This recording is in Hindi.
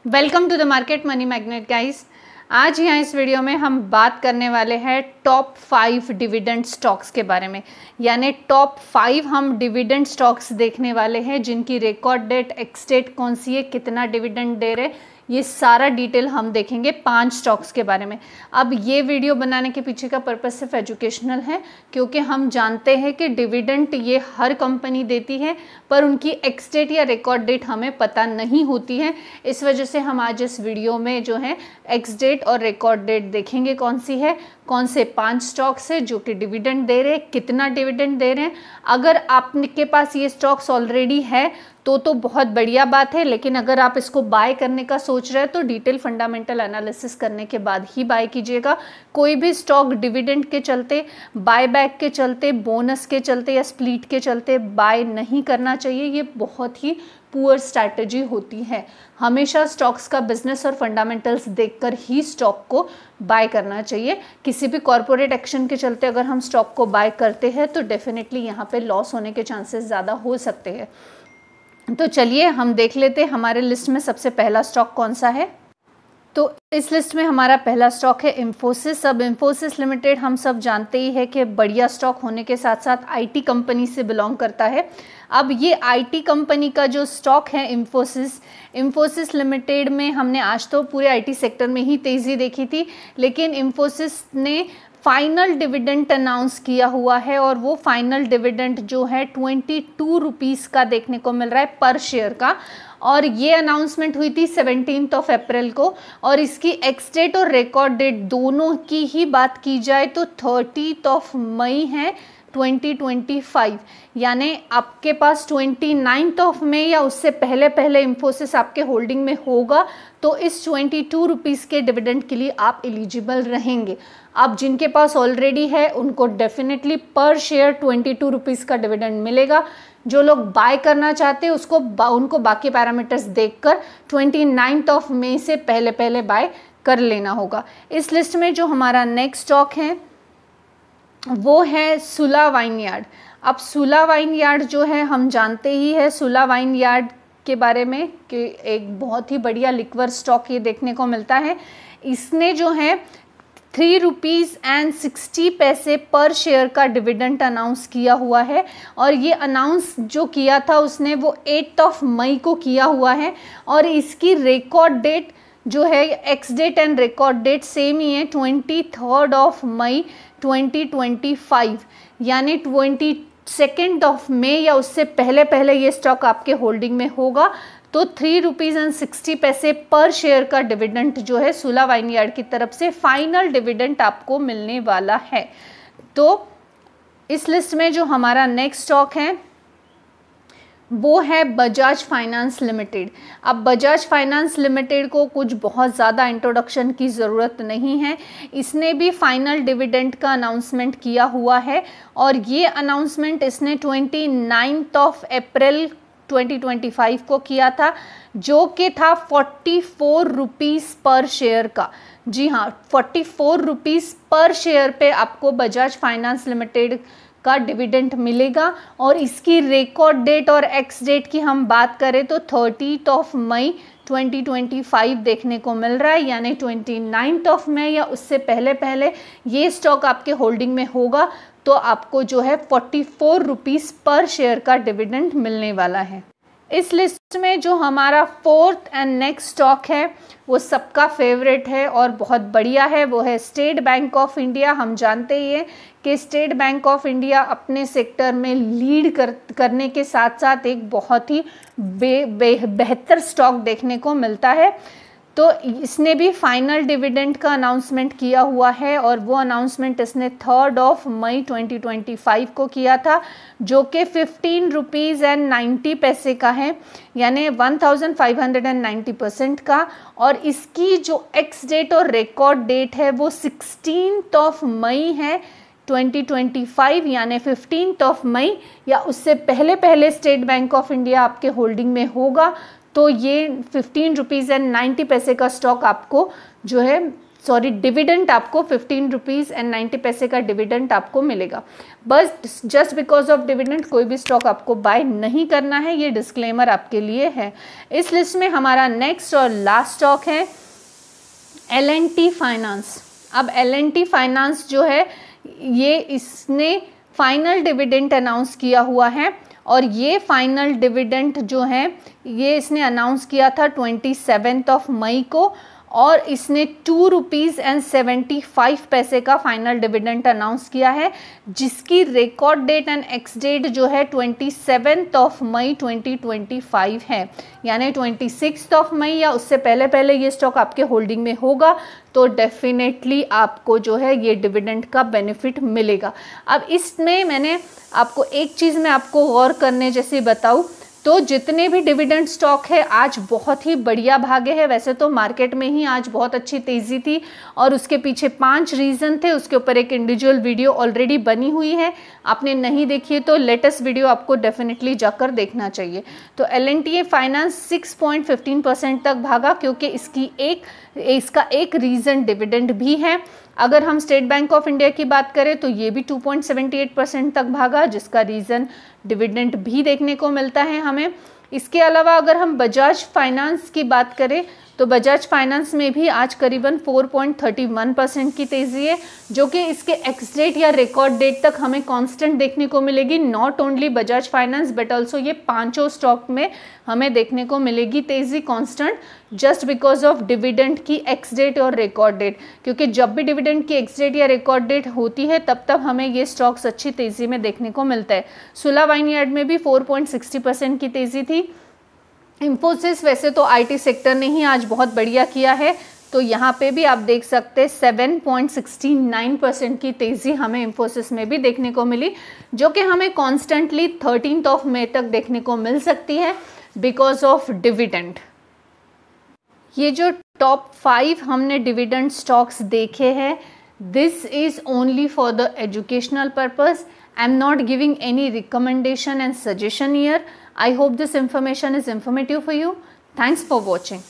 Welcome to the market money magnet guys. आज यहाँ इस वीडियो में हम बात करने वाले हैं टॉप 5 डिविडेंड स्टॉक्स के बारे में। यानी टॉप 5 हम डिविडेंड स्टॉक्स देखने वाले हैं जिनकी रिकॉर्ड डेट, एक्स डेट कौन सी है, कितना डिविडेंड दे रहे, ये सारा डिटेल हम देखेंगे 5 स्टॉक्स के बारे में। अब ये वीडियो बनाने के पीछे का पर्पस सिर्फ एजुकेशनल है, क्योंकि हम जानते हैं कि डिविडेंड ये हर कंपनी देती है, पर उनकी एक्स डेट या रिकॉर्ड डेट हमें पता नहीं होती है। इस वजह से हम आज इस वीडियो में जो है एक्स डेट और रिकॉर्ड डेट देखेंगे कौन सी है, कौन से 5 स्टॉक्स है जो कि डिविडेंड दे रहे हैं, कितना डिविडेंड दे रहे हैं। अगर आपके पास ये स्टॉक्स ऑलरेडी है तो बहुत बढ़िया बात है, लेकिन अगर आप इसको बाय करने का सोच रहे हैं तो डिटेल फंडामेंटल एनालिसिस करने के बाद ही बाय कीजिएगा। कोई भी स्टॉक डिविडेंड के चलते, बायबैक के चलते, बोनस के चलते या स्प्लिट के चलते बाय नहीं करना चाहिए। ये बहुत ही पुअर स्ट्रैटेजी होती है। हमेशा स्टॉक्स का बिजनेस और फंडामेंटल्स देखकर ही स्टॉक को बाय करना चाहिए। किसी भी कॉर्पोरेट एक्शन के चलते अगर हम स्टॉक को बाय करते हैं तो डेफिनेटली यहाँ पे लॉस होने के चांसेस ज़्यादा हो सकते हैं। तो चलिए हम देख लेते हैं हमारे लिस्ट में सबसे पहला स्टॉक कौन सा है। तो इस लिस्ट में हमारा पहला स्टॉक है इंफोसिस। अब इंफोसिस लिमिटेड हम सब जानते ही है कि बढ़िया स्टॉक होने के साथ साथ आईटी कंपनी से बिलोंग करता है। अब ये आईटी कंपनी का जो स्टॉक है इंफोसिस लिमिटेड में हमने आज तो पूरे आईटी सेक्टर में ही तेज़ी देखी थी, लेकिन इंफोसिस ने फाइनल डिविडेंड अनाउंस किया हुआ है और वो फाइनल डिविडेंड जो है 22 रुपीज़ का देखने को मिल रहा है पर शेयर का। और ये अनाउंसमेंट हुई थी 17 अप्रैल को, और इसकी एक्स डेट और रिकॉर्ड डेट दोनों की ही बात की जाए तो 30 मई है 2025। यानी आपके पास 29 मई या उससे पहले इंफोसिस आपके होल्डिंग में होगा तो इस 22 रुपीज़ के डिविडेंड के लिए आप एलिजिबल रहेंगे। अब जिनके पास ऑलरेडी है उनको डेफिनेटली पर शेयर 22 रुपीज़ का डिविडेंड मिलेगा। जो लोग बाय करना चाहते हैं उनको बाकी पैरामीटर्स देखकर 29 मई से पहले बाय कर लेना होगा। इस लिस्ट में जो हमारा नेक्स्ट स्टॉक है वो है सुला वाइनयार्ड। अब सुला वाइनयार्ड जो है हम जानते ही है सुला वाइनयार्ड के बारे में कि एक बहुत ही बढ़िया लिक्वर स्टॉक ये देखने को मिलता है। इसने जो है 3.60 रुपये पर शेयर का डिविडेंड अनाउंस किया हुआ है, और ये अनाउंस जो किया था उसने वो 8 मई को किया हुआ है। और इसकी रिकॉर्ड डेट जो है, ex date and record date same ही है, 23 मई 2025। यानी 22 मई या उससे पहले ये स्टॉक आपके होल्डिंग में होगा तो 3.60 रुपये पर शेयर का डिविडेंड जो है सुला वाइनयार्ड की तरफ से फाइनल डिविडेंड आपको मिलने वाला है। तो इस लिस्ट में जो हमारा नेक्स्ट स्टॉक है वो है बजाज फाइनेंस लिमिटेड। अब बजाज फाइनेंस लिमिटेड को कुछ बहुत ज़्यादा इंट्रोडक्शन की ज़रूरत नहीं है। इसने भी फाइनल डिविडेंड का अनाउंसमेंट किया हुआ है, और ये अनाउंसमेंट इसने 29 अप्रैल 2025 को किया था, जो कि था 44 रुपीज़ पर शेयर का। जी हाँ, 44 रुपीज़ पर शेयर पे आपको बजाज फाइनेंस लिमिटेड का डिविडेंड मिलेगा। और इसकी रिकॉर्ड डेट और एक्स डेट की हम बात करें तो 30 मई 2025 देखने को मिल रहा है। यानी 29 मई या उससे पहले ये स्टॉक आपके होल्डिंग में होगा तो आपको जो है 44 रुपीज़ पर शेयर का डिविडेंड मिलने वाला है। इस लिस्ट में जो हमारा 4th एंड नेक्स्ट स्टॉक है वो सबका फेवरेट है और बहुत बढ़िया है, वो है स्टेट बैंक ऑफ इंडिया। हम जानते ही हैं कि स्टेट बैंक ऑफ इंडिया अपने सेक्टर में लीड करने के साथ साथ एक बहुत ही बेहतर स्टॉक देखने को मिलता है। तो इसने भी फाइनल डिविडेंड का अनाउंसमेंट किया हुआ है, और वो अनाउंसमेंट इसने 3 मई 2025 को किया था, जो कि 15 रुपीज़ एंड 90 पैसे का है, यानी 1590% का। और इसकी जो एक्स डेट और रिकॉर्ड डेट है वो 16 मई है 2025। यानी 15 मई या उससे पहले स्टेट बैंक ऑफ इंडिया आपके होल्डिंग में होगा तो ये 15 रुपीज़ एंड 90 पैसे का स्टॉक आपको जो है डिविडेंड आपको 15 रुपीज़ एंड 90 पैसे का डिविडेंड आपको मिलेगा। बस जस्ट बिकॉज ऑफ डिविडेंड कोई भी स्टॉक आपको बाय नहीं करना है, ये डिस्क्लेमर आपके लिए है। इस लिस्ट में हमारा नेक्स्ट और लास्ट स्टॉक है L&T फाइनेंस। अब L&T फाइनेंस जो है ये इसने फाइनल डिविडेंड अनाउंस किया हुआ है और ये फाइनल डिविडेंड जो है ये इसने अनाउंस किया था 27 मई को और इसने 2 रुपीज़ एंड 75 पैसे का फाइनल डिविडेंड अनाउंस किया है, जिसकी record date and ex date जो है 27 मई 2025 है। यानी 26 मई या उससे पहले पहले ये स्टॉक आपके होल्डिंग में होगा तो डेफिनेटली आपको जो है ये डिविडेंड का बेनिफिट मिलेगा। अब इसमें मैंने आपको एक चीज़ मैं आपको गौर करने जैसे बताऊँ तो जितने भी डिविडेंड स्टॉक है आज बहुत ही बढ़िया भागे हैं। वैसे तो मार्केट में ही आज बहुत अच्छी तेज़ी थी और उसके पीछे 5 रीज़न थे, उसके ऊपर एक इंडिविजुअल वीडियो ऑलरेडी बनी हुई है, आपने नहीं देखी है तो लेटेस्ट वीडियो आपको डेफिनेटली जाकर देखना चाहिए। तो L&T फाइनेंस 6.15% तक भागा क्योंकि इसका एक रीज़न डिविडेंड भी है। अगर हम स्टेट बैंक ऑफ इंडिया की बात करें तो ये भी 2.78% तक भागा, जिसका रीज़न डिविडेंड भी देखने को मिलता है हमें। इसके अलावा अगर हम बजाज फाइनेंस की बात करें तो बजाज फाइनेंस में भी आज करीबन 4.31% की तेज़ी है, जो कि इसके एक्स डेट या रिकॉर्ड डेट तक हमें कांस्टेंट देखने को मिलेगी। Not only Bajaj finance but also ये 5 स्टॉक में हमें देखने को मिलेगी तेज़ी constant, just because of dividend की एक्स डेट और रिकॉर्ड डेट। क्योंकि जब भी डिविडेंड की एक्स डेट या रिकॉर्ड डेट होती है तब हमें ये स्टॉक्स अच्छी तेज़ी में देखने को मिलता है। सुला वाइनयार्ड में भी 4.60% की तेज़ी थी। इंफोसिस वैसे तो आईटी सेक्टर ने ही आज बहुत बढ़िया किया है, तो यहाँ पे भी आप देख सकते हैं 7.69% की तेज़ी हमें इंफोसिस में भी देखने को मिली, जो कि हमें कॉन्स्टेंटली 13 मई तक देखने को मिल सकती है बिकॉज ऑफ डिविडेंड। ये जो टॉप 5 हमने डिविडेंड स्टॉक्स देखे हैं, this is only for the educational purpose. I am not giving any recommendation and suggestion here. I hope this information is informative for you. Thanks for watching.